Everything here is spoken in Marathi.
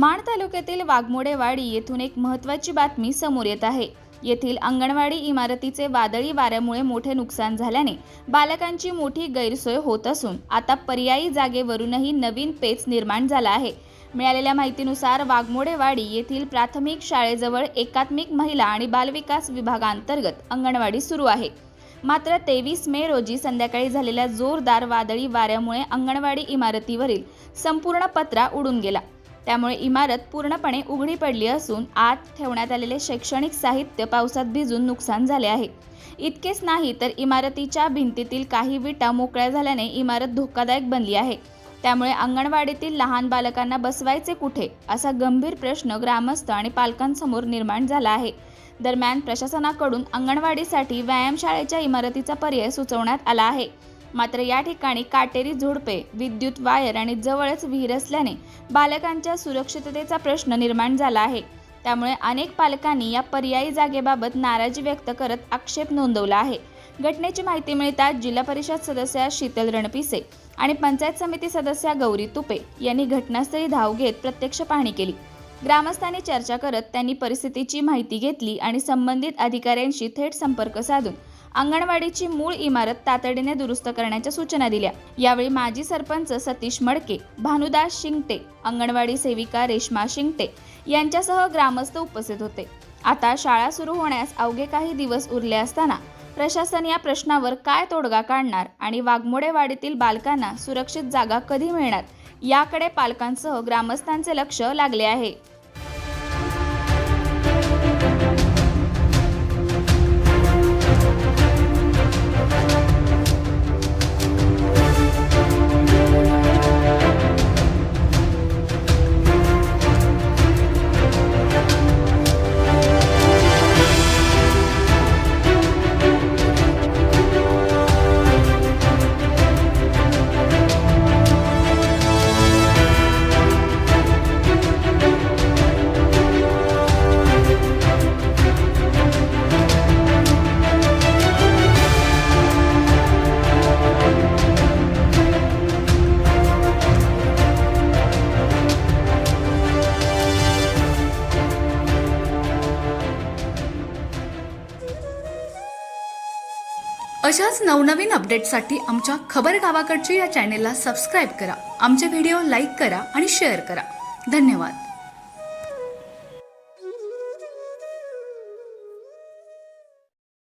माण तालुक्यातील वाघमोडेवाडी येथून एक महत्त्वाची बातमी समोर येत आहे। येथील अंगणवाडी इमारतीचे वादळी वाऱ्यामुळे मोठे नुकसान झाल्याने बालकांची मोठी गैरसोय होत असून आता पर्यायी जागेवरूनही नवीन पेच निर्माण झाला आहे। मिळालेल्या माहितीनुसार वाघमोडेवाडी येथील प्राथमिक शाळेजवळ एकात्मिक महिला आणि बालविकास विभागांतर्गत अंगणवाडी सुरू आहे। मात्र 23 मे रोजी संध्याकाळी झालेल्या जोरदार वादळी वाऱ्यामुळे अंगणवाडी इमारतीवरील संपूर्ण पत्रा उडून गेला। त्यामुळे इमारत पूर्णपणे उघडी पडली असून आत ठेवण्यात आलेले शैक्षणिक साहित्य पावसात भिजून नुकसान झाले आहे। इतकेच नाही तर इमारतीच्या भिंतीतील काही विटा मोकळ्या झाल्याने इमारत धोकादायक बनली आहे। त्यामुळे अंगणवाडीतील लहान बालकांना बसवायचे कुठे असा गंभीर प्रश्न ग्रामस्थ आणि पालकांसमोर निर्माण झाला आहे। दरम्यान प्रशासनाकडून अंगणवाडीसाठी व्यायामशाळेच्या इमारतीचा पर्याय सुचवण्यात आला आहे। मात्र या ठिकाणी काटेरी झुडपे, विद्युत वायर आणि जवळच विहीर असल्याने बालकांच्या सुरक्षिततेचा प्रश्न निर्माण झाला आहे। त्यामुळे अनेक पालकांनी या पर्यायी जागेबाबत नाराजी व्यक्त करत आक्षेप नोंदवला आहे। घटनेची माहिती मिळताच जिल्हा परिषद सदस्य शीतल रणपिसे आणि पंचायत समिती सदस्य गौरी तुपे यांनी घटनास्थळी धाव घेत प्रत्यक्ष पाहणी केली। ग्रामस्थांनी चर्चा करत त्यांनी परिस्थितीची माहिती घेतली आणि संबंधित अधिकाऱ्यांशी थेट संपर्क साधून अंगणवाडीची मूळ इमारत तातडीने दुरुस्त करण्याच्या सूचना दिल्या। यावेळी माजी सरपंच सतीश मडके, भानुदास शिंगटे, अंगणवाडी सेविका रेश्मा शिंगटे यांच्यासह ग्रामस्थ उपस्थित होते। आता शाळा सुरू होण्यास अवघे काही दिवस उरले असताना प्रशासन या प्रश्नावर काय तोडगा काढणार आणि वाघमोडेवाडीतील बालकांना सुरक्षित जागा कधी मिळणार याकडे पालकांसह ग्रामस्थांचे लक्ष लागले आहे। अशाच नवनवीन अपडेट्ससाठी आमच्या खबर गावाकडची या चॅनेलला सबस्क्राईब करा, आमचे व्हिडिओ लाईक करा आणि शेअर करा। धन्यवाद।